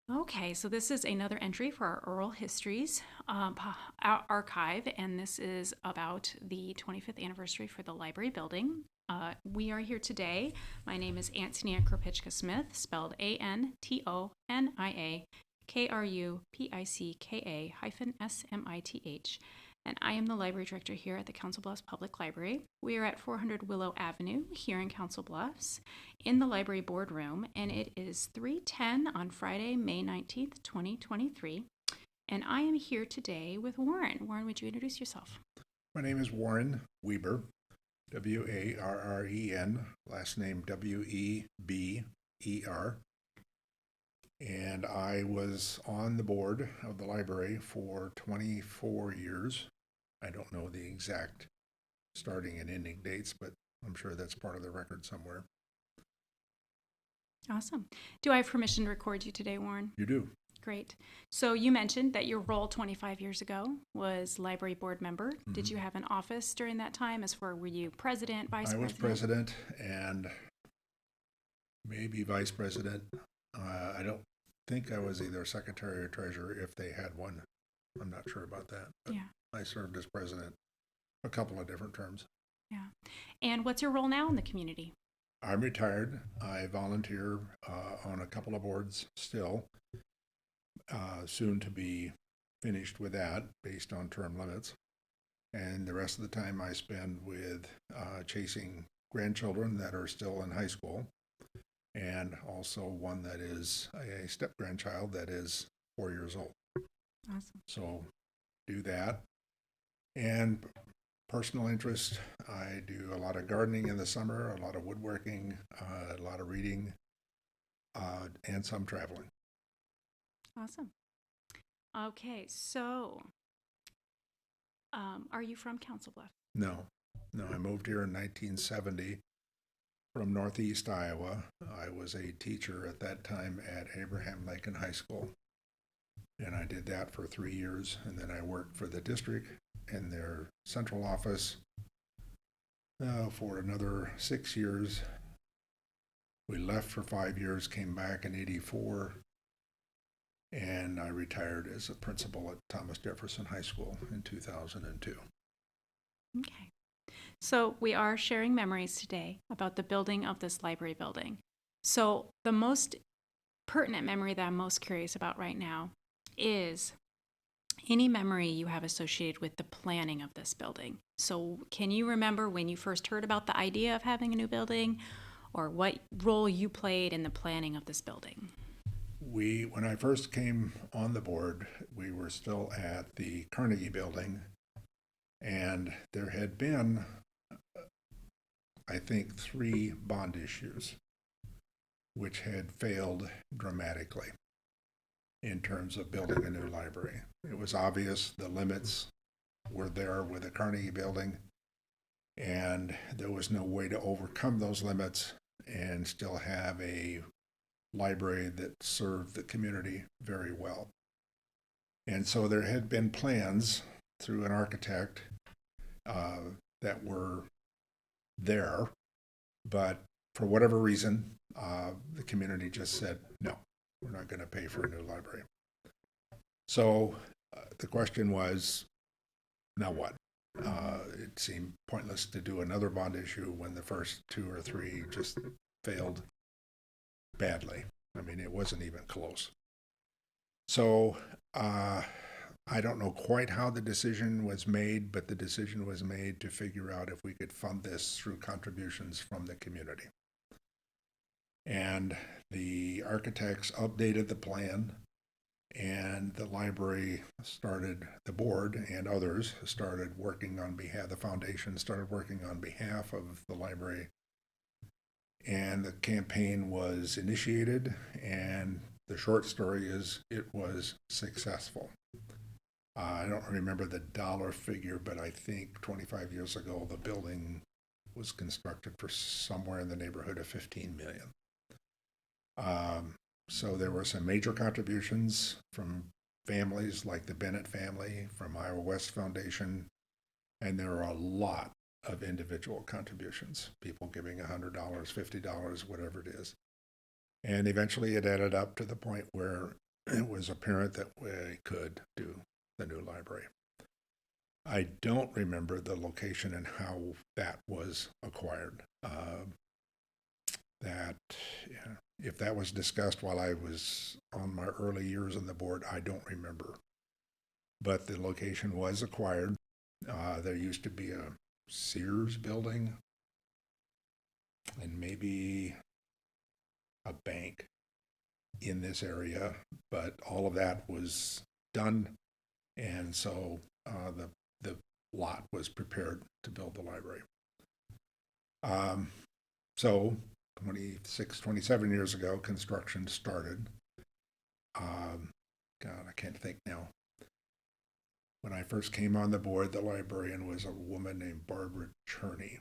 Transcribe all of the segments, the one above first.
Okay, so this is another entry for our oral histories archive, and this is about the 25th anniversary for the library building. We are here today. My name is Antonia Krupicka-Smith, spelled Antonia-Krupicka-Smith, and I am the library director here at the Council Bluffs Public Library. We are at 400 Willow Avenue here in Council Bluffs in the library boardroom, and it is 3:10 on Friday, May 19th, 2023. And I am here today with Warren. Warren, would you introduce yourself? My name is Warren Weber, Warren, last name Weber. And I was on the board of the library for 24 years. I don't know the exact starting and ending dates, but I'm sure that's part of the record somewhere. Awesome. Do I have permission to record you today, Warren? You do. Great. So you mentioned that your role 25 years ago was library board member. Mm-hmm. Did you have an office during that time? Were you president, vice president? I was president and maybe vice president. I don't think I was either secretary or treasurer if they had one. I'm not sure about that. But yeah. I served as president a couple of different terms. Yeah. And what's your role now in the community? I'm retired. I volunteer on a couple of boards still. Soon to be finished with that based on term limits. And the rest of the time I spend with chasing grandchildren that are still in high school, and also one that is a step-grandchild that is 4 years old. Awesome. So do that. And personal interest, I do a lot of gardening in the summer, a lot of woodworking, a lot of reading, and some traveling. Awesome. Okay, so are you from Council Bluffs? No, I moved here in 1970 from Northeast Iowa. I was a teacher at that time at Abraham Lincoln High School, and I did that for 3 years, and then I worked for the district in their central office for another 6 years. We left for 5 years, came back in '84, and I retired as a principal at Thomas Jefferson High School in 2002. Okay. So we are sharing memories today about the building of this library building. So the most pertinent memory that I'm most curious about right now is any memory you have associated with the planning of this building. So can you remember when you first heard about the idea of having a new building, or what role you played in the planning of this building? When I first came on the board, we were still at the Carnegie Building, and there had been, I think, 3 bond issues which had failed dramatically in terms of building a new library. It was obvious the limits were there with the Carnegie Building, and there was no way to overcome those limits and still have a library that served the community very well. And so there had been plans through an architect that were there, but for whatever reason, the community just said, no, we're not going to pay for a new library. So the question was, now what? It seemed pointless to do another bond issue when the first 2 or 3 just failed badly. I mean, it wasn't even close. So I don't know quite how the decision was made, but the decision was made to figure out if we could fund this through contributions from the community. And the architects updated the plan, and the library started, the board and others started working on behalf, the foundation started working on behalf of the library. And the campaign was initiated, and the short story is it was successful. I don't remember the dollar figure, but I think 25 years ago, the building was constructed for somewhere in the neighborhood of $15 million. So there were some major contributions from families like the Bennett family, from Iowa West Foundation, and there are a lot of individual contributions, people giving $100, $50, whatever it is. And eventually it added up to the point where it was apparent that we could do the new library. I don't remember the location and how that was acquired. If that was discussed while I was on my early years on the board, I don't remember. But the location was acquired. There used to be a Sears building and maybe a bank in this area, but all of that was done, and so the lot was prepared to build the library. So 27 years ago, construction started. God, I can't think now. When I first came on the board, the librarian was a woman named Barbara Cherney.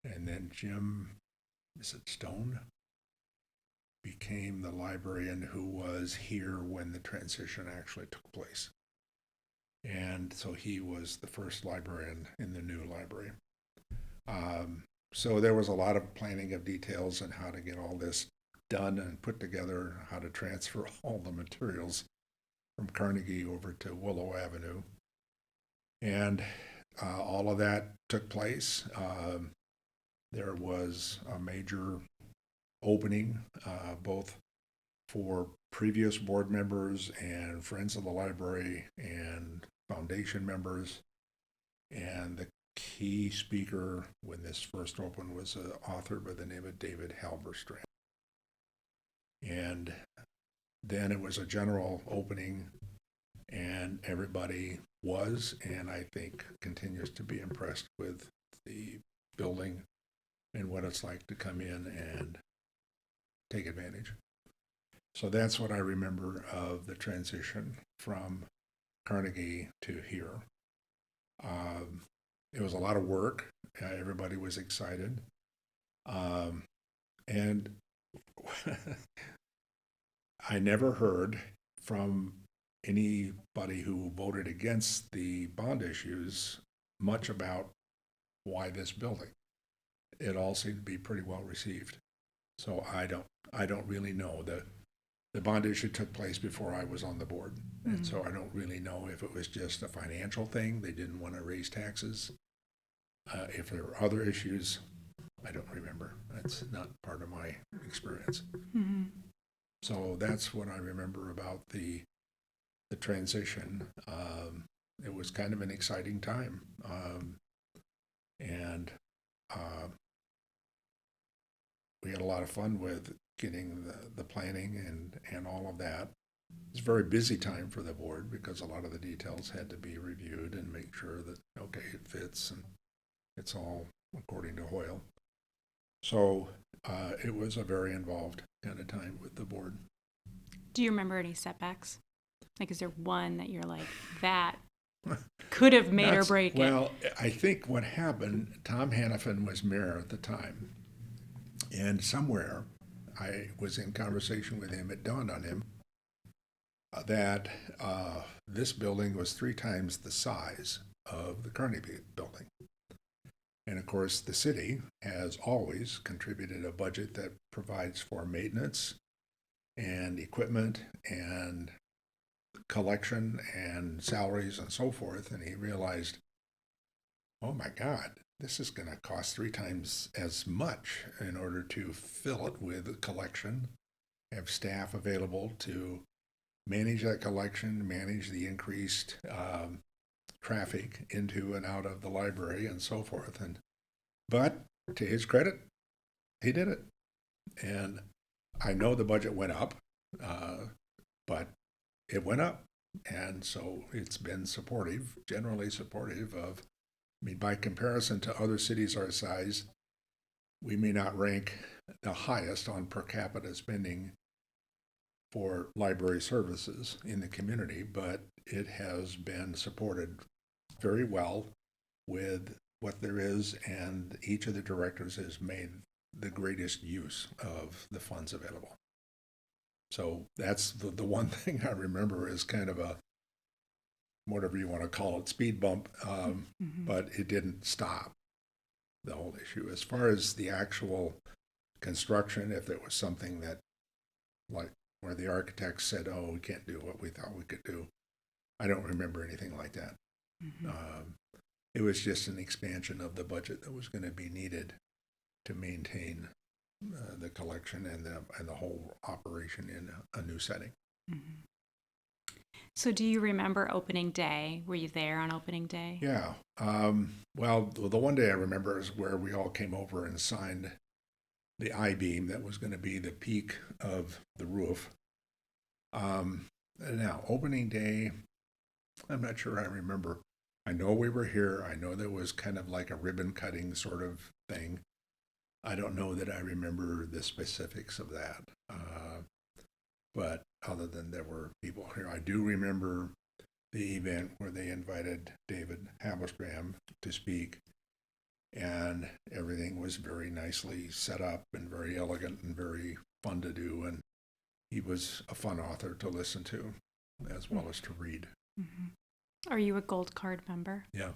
And then Jim, is it Stone, became the librarian who was here when the transition actually took place. And so he was the first librarian in the new library. So there was a lot of planning of details and how to get all this done and put together, how to transfer all the materials from Carnegie over to Willow Avenue. And all of that took place. There was a major opening, both for previous board members and friends of the library and foundation members. And the key speaker when this first opened was an author by the name of David Halberstrand. And then it was a general opening, and everybody was, and I think continues to be impressed with the building and what it's like to come in and take advantage. So that's what I remember of the transition from Carnegie to here. It was a lot of work. Everybody was excited. And I never heard from anybody who voted against the bond issues much about why this building. It all seemed to be pretty well received. So I don't really know. The bond issue took place before I was on the board. Mm-hmm. And so I don't really know if it was just a financial thing. They didn't want to raise taxes. If there were other issues, I don't remember. That's not part of my experience. Mm-hmm. So that's what I remember about the transition. It was kind of an exciting time. And we had a lot of fun with getting the planning and all of that. It's a very busy time for the board because a lot of the details had to be reviewed and make sure that, okay, it fits and it's all according to Hoyle. So it was a very involved kind of time with the board. Do you remember any setbacks? Like, is there one that you're like, that could have made or break it? Well, I think what happened, Tom Hannafin was mayor at the time. And somewhere I was in conversation with him, it dawned on him that this building was 3 times the size of the Carnegie building. And of course, the city has always contributed a budget that provides for maintenance and equipment and collection and salaries and so forth. And he realized, oh my God, this is going to cost 3 times as much in order to fill it with a collection, have staff available to manage that collection, manage the increased traffic into and out of the library and so forth. But to his credit, he did it. And I know the budget went up, but it went up. And so it's been supportive, generally supportive of, I mean, by comparison to other cities our size, we may not rank the highest on per capita spending for library services in the community, but it has been supported very well with what there is, and each of the directors has made the greatest use of the funds available. So that's the one thing I remember is kind of a, whatever you want to call it, speed bump, but it didn't stop the whole issue. As far as the actual construction, if it was something that, like where the architects said, oh, we can't do what we thought we could do. I don't remember anything like that. It was just an expansion of the budget that was going to be needed to maintain the collection and the whole operation in a new setting. So do you remember opening day? Were you there on opening day? Yeah. Well, the one day I remember is where we all came over and signed the I-beam that was going to be the peak of the roof. Now, opening day, I'm not sure I remember. I know we were here. I know there was kind of like a ribbon cutting sort of thing. I don't know that I remember the specifics of that. But other than there were people here, I do remember the event where they invited David Halberstram to speak, and everything was very nicely set up and very elegant and very fun to do, and he was a fun author to listen to as well as to read. Are you a gold card member? Yeah.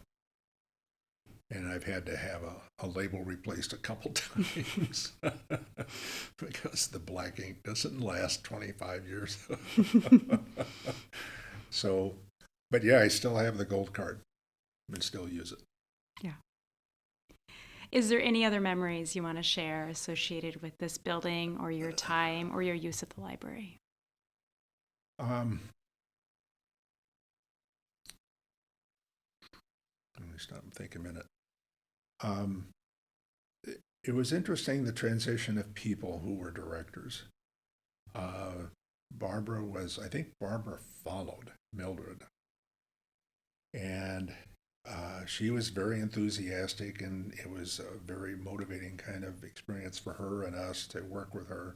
And I've had to have a label replaced a couple times because the black ink doesn't last 25 years. So, but yeah, I still have the gold card and still use it. Yeah. Is there any other memories you want to share associated with this building or your time or your use of the library? Let me stop and think a minute. It was interesting, the transition of people who were directors. Barbara I think Barbara followed Mildred. And she was very enthusiastic, and it was a very motivating kind of experience for her and us to work with her.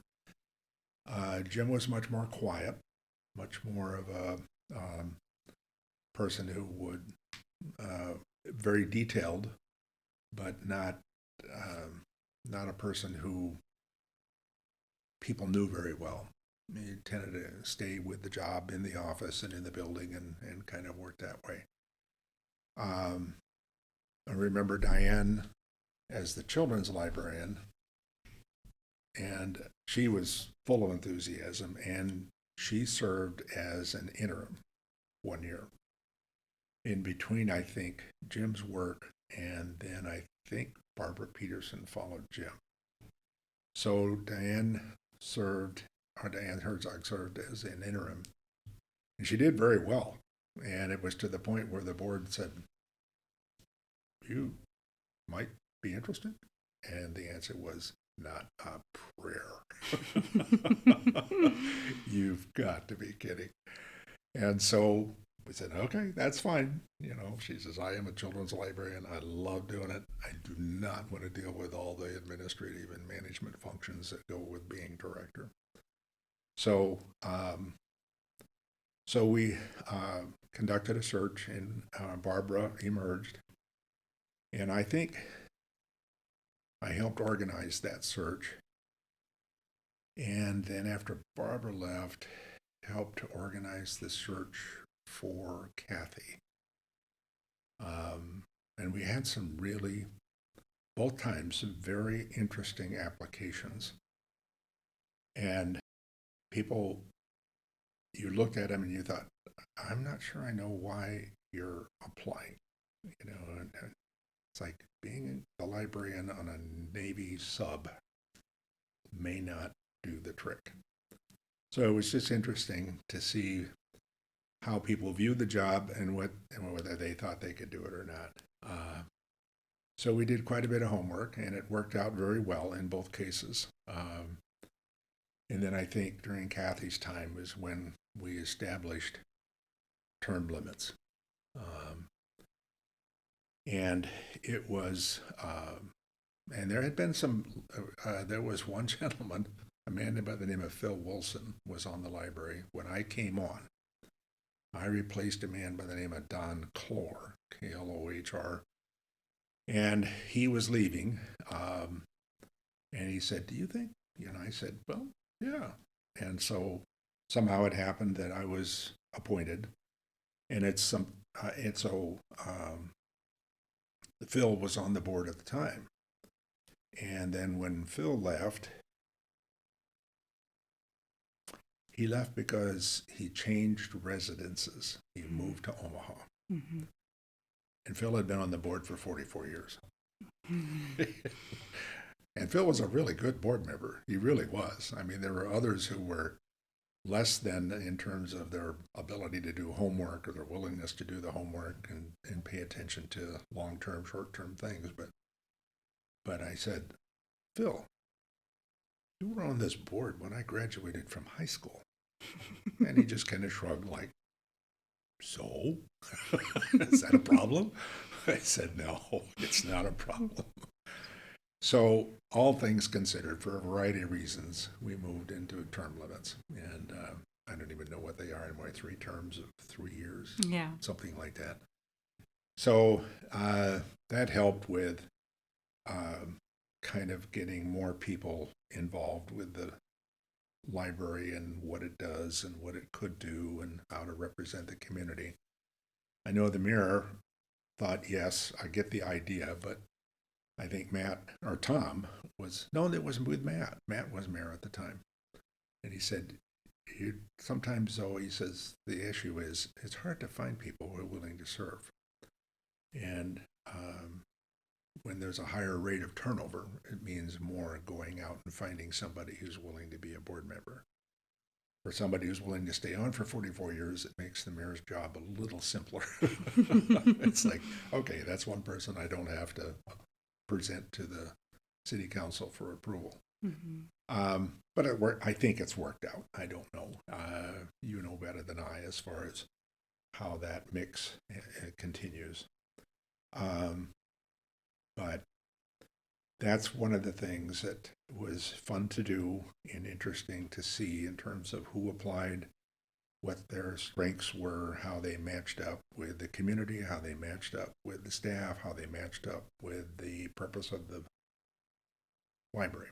Jim was much more quiet, much more of a person who would, very detailed, but not a person who people knew very well. He tended to stay with the job in the office and in the building and kind of work that way. I remember Diane as the children's librarian, and she was full of enthusiasm, and she served as an interim 1 year. In between, I think, Jim's work, and then I think Barbara Peterson followed Jim. So Diane Herzog served as an interim, and she did very well. And it was to the point where the board said, you might be interested? And the answer was, not a prayer. You've got to be kidding. And so we said, okay, that's fine. You know, she says, I am a children's librarian. I love doing it. I do not want to deal with all the administrative and management functions that go with being director. So, we conducted a search, and Barbara emerged. And I think I helped organize that search. And then after Barbara left, helped to organize the search for Kathy. And we had some really, both times, some very interesting applications. And people, you looked at them and you thought, I'm not sure I know why you're applying. You know, and it's like being a librarian on a Navy sub may not do the trick. So it was just interesting to see how people viewed the job and whether they thought they could do it or not. So we did quite a bit of homework, and it worked out very well in both cases. And then I think during Kathy's time was when we established term limits. And it was, and there had been there was one gentleman, a man by the name of Phil Wilson, was on the library. When I came on, I replaced a man by the name of Don Clohr, Klohr, and he was leaving. And he said, do you think? And I said, well, yeah. And so somehow it happened that I was appointed, and Phil was on the board at the time. And then when Phil left, he left because he changed residences. He moved to Omaha. Mm-hmm. And Phil had been on the board for 44 years. And Phil was a really good board member. He really was. I mean, there were others who were less than in terms of their ability to do homework or their willingness to do the homework and pay attention to long-term, short-term things. But I said, Phil, you were on this board when I graduated from high school. And he just kind of shrugged like, so? Is that a problem? I said, no, it's not a problem. So all things considered, for a variety of reasons, we moved into term limits. And I don't even know what they are anymore, 3 terms of 3 years, Yeah. something like that. So that helped with kind of getting more people involved with the library and what it does and what it could do and how to represent the community. I know the Mirror thought, yes, I get the idea, but I think Tom was, no, it was with Matt. Matt was mayor at the time. And he said, sometimes though, he says, the issue is it's hard to find people who are willing to serve. And when there's a higher rate of turnover, it means more going out and finding somebody who's willing to be a board member. For somebody who's willing to stay on for 44 years, it makes the mayor's job a little simpler. It's like, okay, that's one person I don't have to present to the city council for approval. Mm-hmm. But I think it's worked out. I don't know. You know better than I as far as how that mix continues. But that's one of the things that was fun to do and interesting to see in terms of who applied, what their strengths were, how they matched up with the community, how they matched up with the staff, how they matched up with the purpose of the library,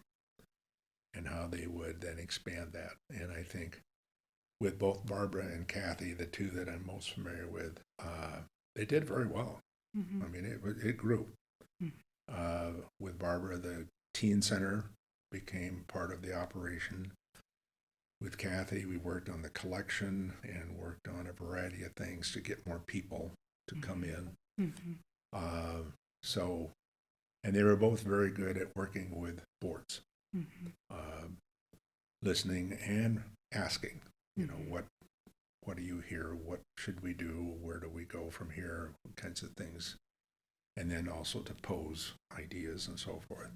and how they would then expand that. And I think with both Barbara and Kathy, the two that I'm most familiar with, they did very well. Mm-hmm. I mean, it grew. With Barbara, the teen center became part of the operation. With Kathy, we worked on the collection and worked on a variety of things to get more people to come in. Mm-hmm. And they were both very good at working with boards, listening and asking, you know, what do you hear? What should we do? Where do we go from here? What kinds of things. And then also to pose ideas and so forth.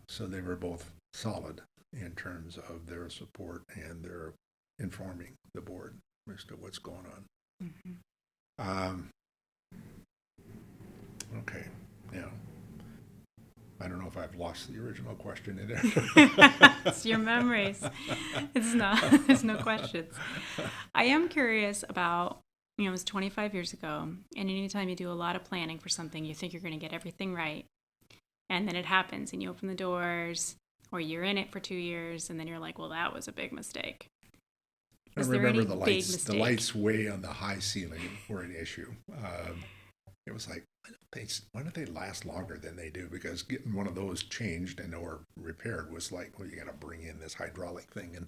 So they were both solid in terms of their support and their informing the board as to what's going on. Okay, yeah. I don't know if I've lost the original question in there. It's your memories. It's not. There's no questions. I am curious about, it was 25 years ago, and anytime you do a lot of planning for something, you think you're going to get everything right. And then it happens, and you open the doors, or you're in it for 2 years, and then you're like, well, that was a big mistake. I remember the lights way on the high ceiling were an issue. It was like, why don't they last longer than they do? Because getting one of those changed and or repaired was like, well, you got to bring in this hydraulic thing and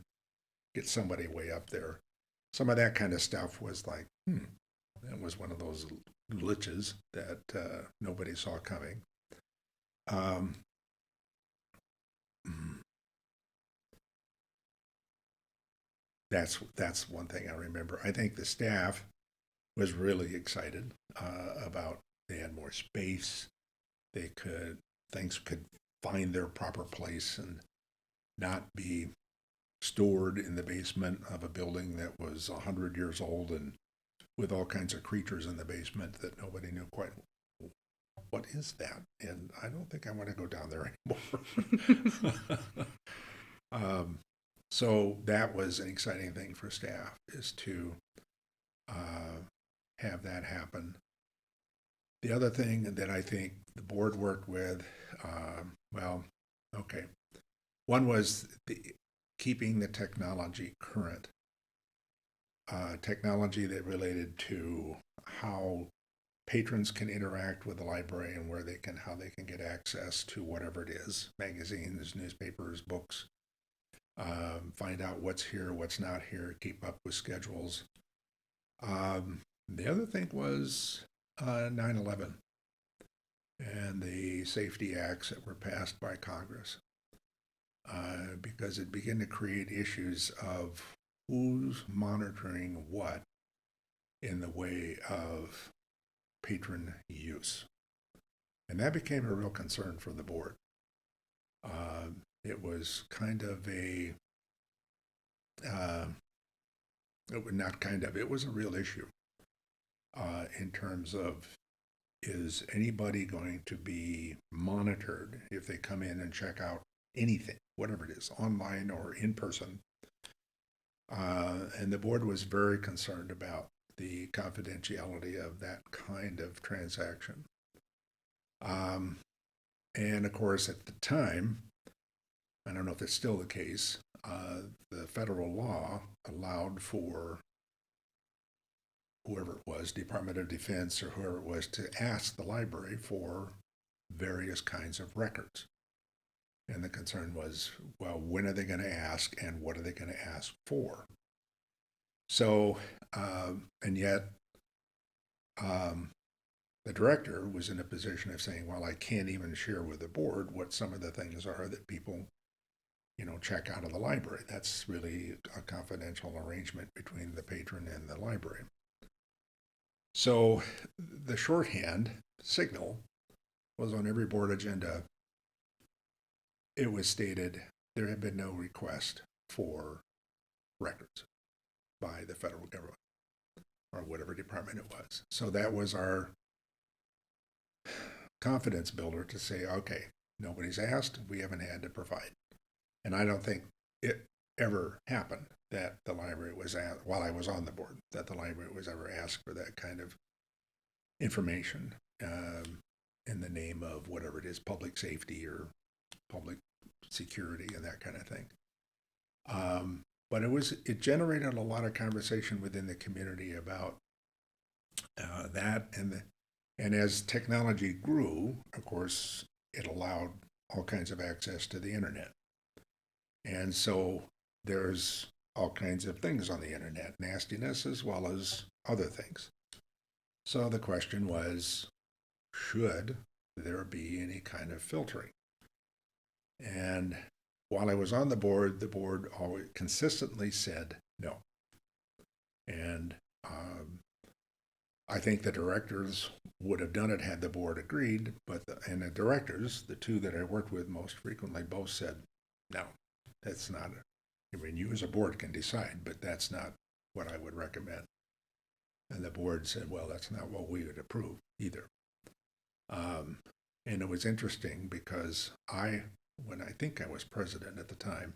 get somebody way up there. Some of that kind of stuff was like, that was one of those glitches that nobody saw coming. That's one thing I remember. I think the staff was really excited about they had more space. Things could find their proper place and not be stored in the basement of a building that was 100 years old and with all kinds of creatures in the basement that nobody knew quite what is that. And I don't think I want to go down there anymore. So that was an exciting thing for staff, is to have that happen. The other thing that I think the board worked with, one was keeping the technology current. Technology that related to how patrons can interact with the library and how they can get access to whatever it is, magazines, newspapers, books, find out what's here, what's not here, keep up with schedules. The other thing was 9/11 and the safety acts that were passed by Congress, because it began to create issues of who's monitoring what in the way of patron use. And that became a real concern for the board. It was kind of a, it was a real issue in terms of, is anybody going to be monitored if they come in and check out anything, whatever it is, online or in person? And the board was very concerned about the confidentiality of that kind of transaction. And of course, at the time, I don't know if it's still the case, the federal law allowed for whoever it was, Department of Defense or whoever it was, to ask the library for various kinds of records. And the concern was, well, when are they going to ask and what are they going to ask for? So, and yet, the director was in a position of saying, well, I can't even share with the board what some of the things are that people, check out of the library. That's really a confidential arrangement between the patron and the library. So the shorthand signal was on every board agenda. It was stated there had been no request for records by the federal government or whatever department it was. So that was our confidence builder to say, okay, nobody's asked, we haven't had to provide. And I don't think it ever happened that the library was asked, while I was on the board, that the library was ever asked for that kind of information in the name of whatever it is, public safety or public security and that kind of thing. But it generated a lot of conversation within the community about that, and as technology grew, of course, it allowed all kinds of access to the internet. And so there's all kinds of things on the internet, nastiness as well as other things. So the question was, should there be any kind of filtering? And while I was on the board always consistently said no. And I think the directors would have done it had the board agreed, and the directors, the two that I worked with most frequently, both said, no, that's not it. I mean, you as a board can decide, but that's not what I would recommend. And the board said, well, that's not what we would approve either. And it was interesting because when I think I was president at the time,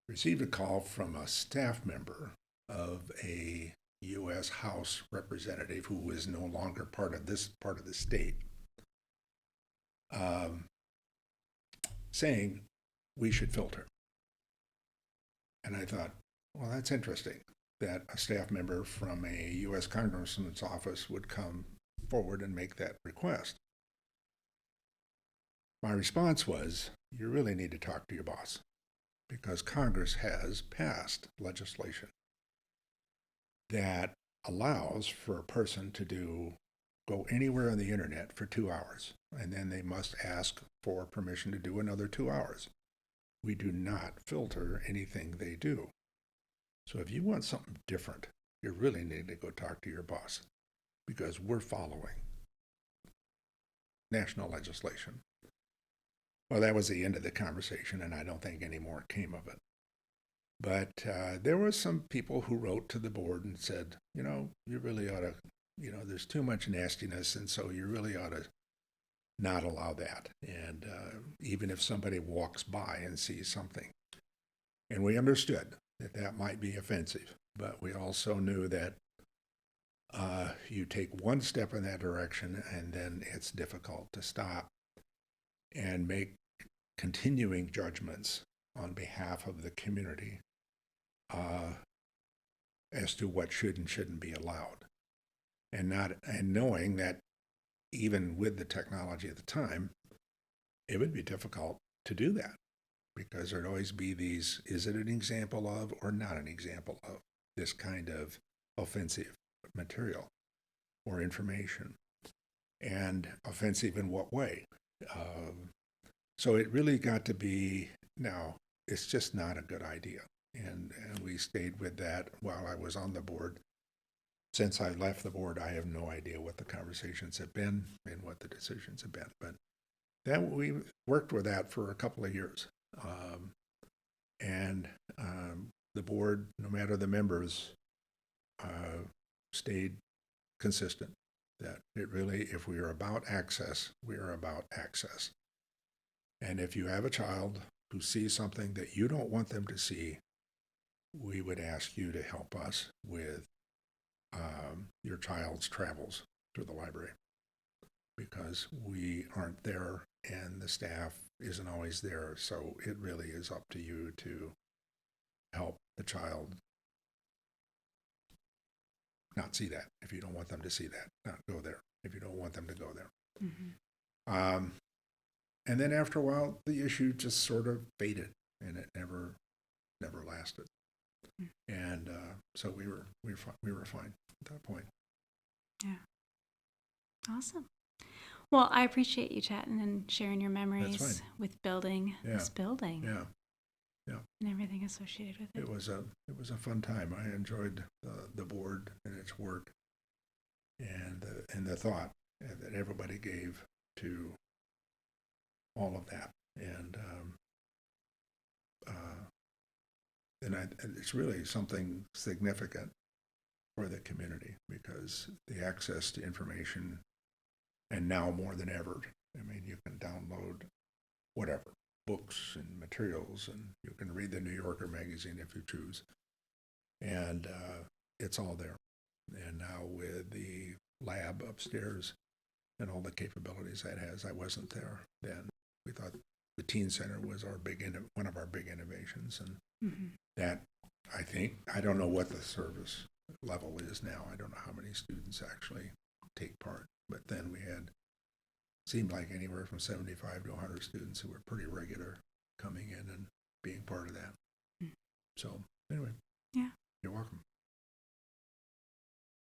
received a call from a staff member of a U.S. House representative who was no longer part of this part of the state, saying we should filter. And I thought, well, that's interesting that a staff member from a U.S. Congressman's office would come forward and make that request. My response was, you really need to talk to your boss, because Congress has passed legislation that allows for a person to go anywhere on the internet for 2 hours, and then they must ask for permission to do another 2 hours. We do not filter anything they do. So if you want something different, you really need to go talk to your boss, because we're following national legislation. Well, that was the end of the conversation, and I don't think any more came of it. But there were some people who wrote to the board and said, you really ought to, there's too much nastiness, and so you really ought to not allow that. And even if somebody walks by and sees something. And we understood that might be offensive, but we also knew that you take one step in that direction and then it's difficult to stop and make continuing judgments on behalf of the community as to what should and shouldn't be allowed. And knowing that even with the technology at the time, it would be difficult to do that. because there'd always be these, is it an example of or not an example of this kind of offensive material or information? And offensive in what way? So it really got to be, now, it's just not a good idea. And we stayed with that while I was on the board. Since I left the board, I have no idea what the conversations have been and what the decisions have been. But that we worked with that for a couple of years. The board, no matter the members, stayed consistent that it really, if we are about access, we are about access. And if you have a child who sees something that you don't want them to see, we would ask you to help us with your child's travels to the library, because we aren't there and the staff isn't always there. So it really is up to you to help the child not see that. If you don't want them to see that, not go there. If you don't want them to go there. Mm-hmm. And then after a while, the issue just sort of faded, and it never lasted. Mm-hmm. And so we were fine at that point. Yeah. Awesome. Well, I appreciate you chatting and sharing your memories with building this building. Yeah. Yeah. And everything associated with it. It was a fun time. I enjoyed the board and its work, and the thought that everybody gave to all of that, and it's really something significant for the community, because the access to information, and now more than ever, I mean, you can download whatever, books and materials, and you can read the New Yorker magazine if you choose, and it's all there. And now with the lab upstairs and all the capabilities that has, I wasn't there then. We thought the teen center was one of our big innovations, and that, I don't know what the service level is now. I don't know how many students actually take part, but then we had, seemed like anywhere from 75 to 100 students who were pretty regular coming in and being part of that. So anyway, yeah, you're welcome.